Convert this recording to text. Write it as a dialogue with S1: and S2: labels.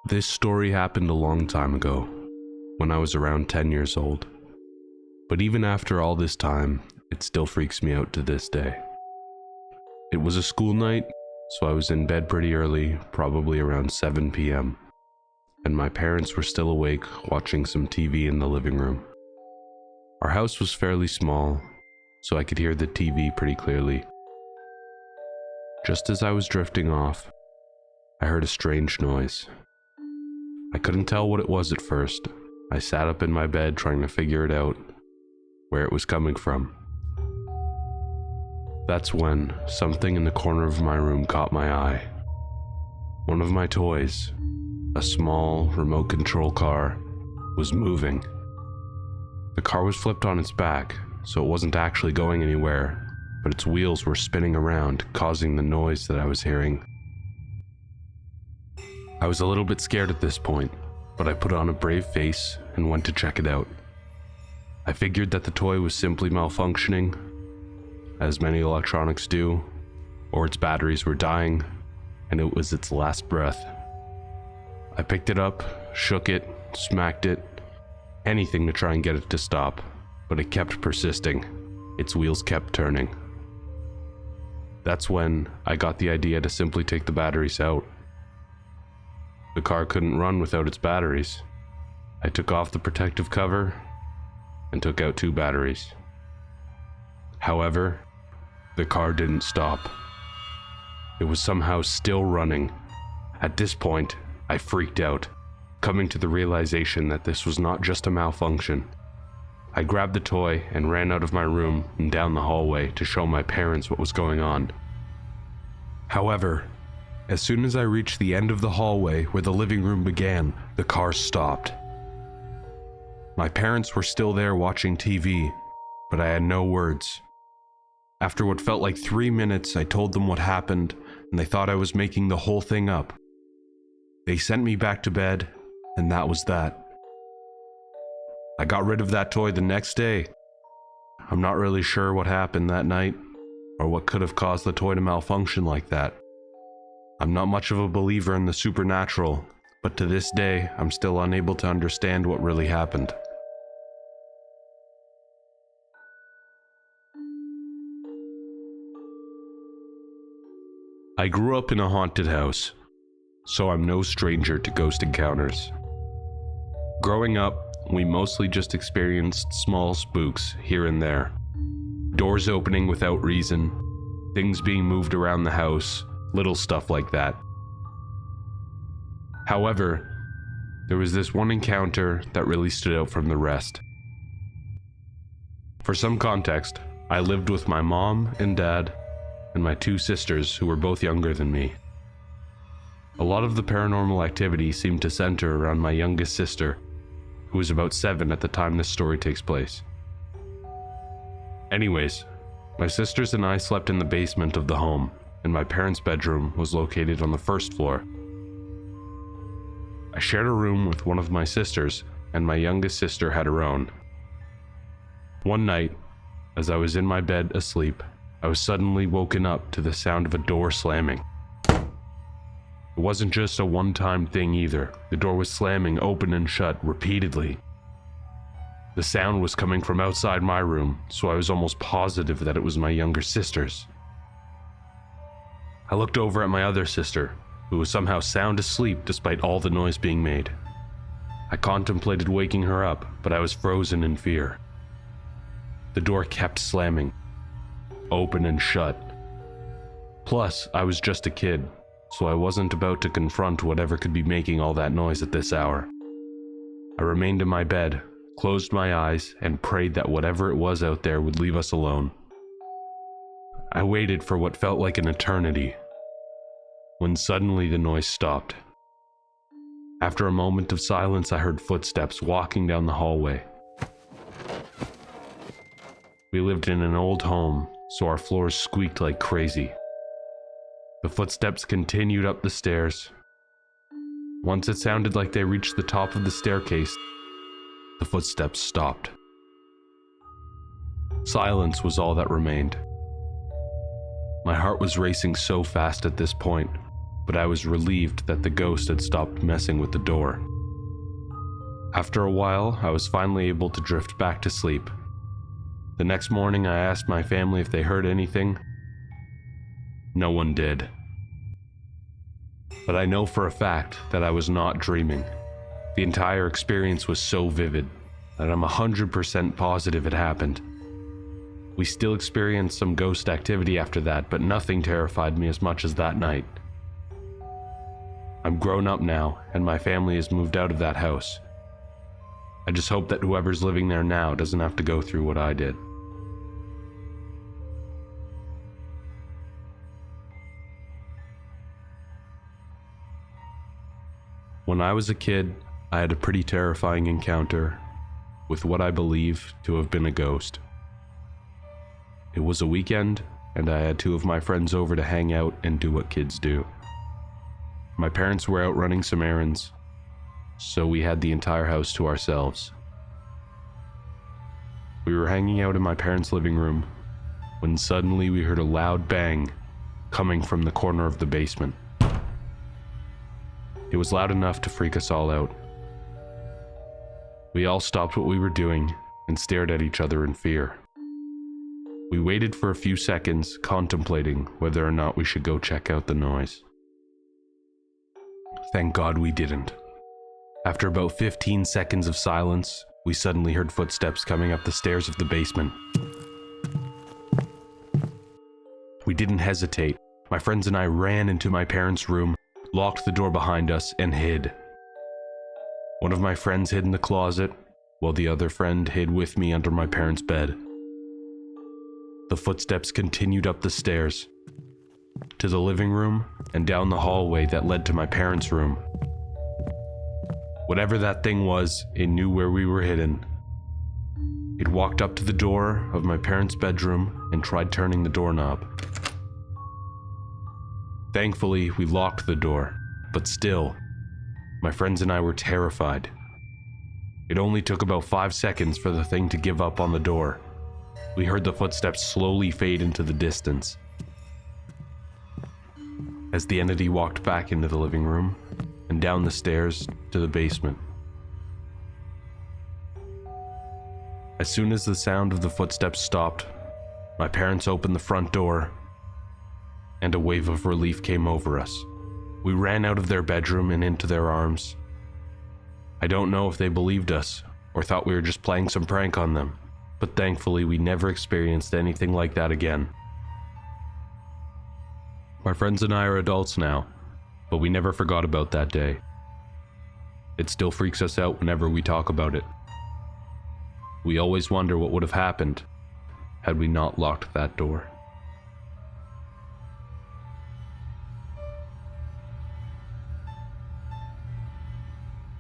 S1: This story happened a long time ago, when I was around 10 years old. But even after all this time, it still freaks me out to this day. It was a school night, so I was in bed pretty early, probably around 7 p.m., and my parents were still awake watching some TV in the living room. Our house was fairly small, so I could hear the TV pretty clearly. Just as I was drifting off, I heard a strange noise. I couldn't tell what it was at first. I sat up in my bed trying to figure it out, where it was coming from. That's when something in the corner of my room caught my eye. One of my toys, a small remote control car, was moving. The car was flipped on its back, so it wasn't actually going anywhere, but its wheels were spinning around, causing the noise that I was hearing. I was a little bit scared at this point, but I put on a brave face and went to check it out. I figured that the toy was simply malfunctioning, as many electronics do, or its batteries were dying, and it was its last breath. I picked it up, shook it, smacked it, anything to try and get it to stop, but it kept persisting. Its wheels kept turning. That's when I got the idea to simply take the batteries out. The car couldn't run without its batteries. I took off the protective cover and took out 2 batteries. However, the car didn't stop. It was somehow still running. At this point, I freaked out, coming to the realization that this was not just a malfunction. I grabbed the toy and ran out of my room and down the hallway to show my parents what was going on. However, as soon as I reached the end of the hallway where the living room began, the car stopped. My parents were still there watching TV, but I had no words. After what felt like 3 minutes, I told them what happened, and they thought I was making the whole thing up. They sent me back to bed, and that was that. I got rid of that toy the next day. I'm not really sure what happened that night, or what could have caused the toy to malfunction like that. I'm not much of a believer in the supernatural, but to this day, I'm still unable to understand what really happened. I grew up in a haunted house, so I'm no stranger to ghost encounters. Growing up, we mostly just experienced small spooks here and there. Doors opening without reason, things being moved around the house, little stuff like that. However, there was this one encounter that really stood out from the rest. For some context, I lived with my mom and dad and my 2 sisters who were both younger than me. A lot of the paranormal activity seemed to center around my youngest sister, who was about 7 at the time this story takes place. Anyways, my sisters and I slept in the basement of the home, and my parents' bedroom was located on the 1st floor. I shared a room with one of my sisters, and my youngest sister had her own. One night, as I was in my bed asleep, I was suddenly woken up to the sound of a door slamming. It wasn't just a one-time thing either. The door was slamming open and shut repeatedly. The sound was coming from outside my room, so I was almost positive that it was my younger sister's. I looked over at my other sister, who was somehow sound asleep despite all the noise being made. I contemplated waking her up, but I was frozen in fear. The door kept slamming, open and shut. Plus, I was just a kid, so I wasn't about to confront whatever could be making all that noise at this hour. I remained in my bed, closed my eyes, and prayed that whatever it was out there would leave us alone. I waited for what felt like an eternity, when suddenly the noise stopped. After a moment of silence, I heard footsteps walking down the hallway. We lived in an old home, so our floors squeaked like crazy. The footsteps continued up the stairs. Once it sounded like they reached the top of the staircase, the footsteps stopped. Silence was all that remained. My heart was racing so fast at this point. but I was relieved that the ghost had stopped messing with the door. After a while, I was finally able to drift back to sleep. The next morning, I asked my family if they heard anything. No one did. But I know for a fact that I was not dreaming. The entire experience was so vivid that I'm 100% positive it happened. We still experienced some ghost activity after that, but nothing terrified me as much as that night. I'm grown up now, and my family has moved out of that house. I just hope that whoever's living there now doesn't have to go through what I did. When I was a kid, I had a pretty terrifying encounter with what I believe to have been a ghost. It was a weekend, and I had two of my friends over to hang out and do what kids do. My parents were out running some errands, so we had the entire house to ourselves. We were hanging out in my parents' living room when suddenly we heard a loud bang coming from the corner of the basement. It was loud enough to freak us all out. We all stopped what we were doing and stared at each other in fear. We waited for a few seconds, contemplating whether or not we should go check out the noise. Thank God we didn't. After about 15 seconds of silence, we suddenly heard footsteps coming up the stairs of the basement. We didn't hesitate. My friends and I ran into my parents' room, locked the door behind us, and hid. One of my friends hid in the closet, while the other friend hid with me under my parents' bed. The footsteps continued up the stairs, to the living room, and down the hallway that led to my parents' room. Whatever that thing was, it knew where we were hidden. It walked up to the door of my parents' bedroom and tried turning the doorknob. Thankfully, we locked the door, but still, my friends and I were terrified. It only took about 5 seconds for the thing to give up on the door. We heard the footsteps slowly fade into the distance. As the entity walked back into the living room and down the stairs to the basement. As soon as the sound of the footsteps stopped, my parents opened the front door, and a wave of relief came over us. We ran out of their bedroom and into their arms. I don't know if they believed us or thought we were just playing some prank on them, but thankfully we never experienced anything like that again. My friends and I are adults now, but we never forgot about that day. It still freaks us out whenever we talk about it. We always wonder what would have happened had we not locked that door.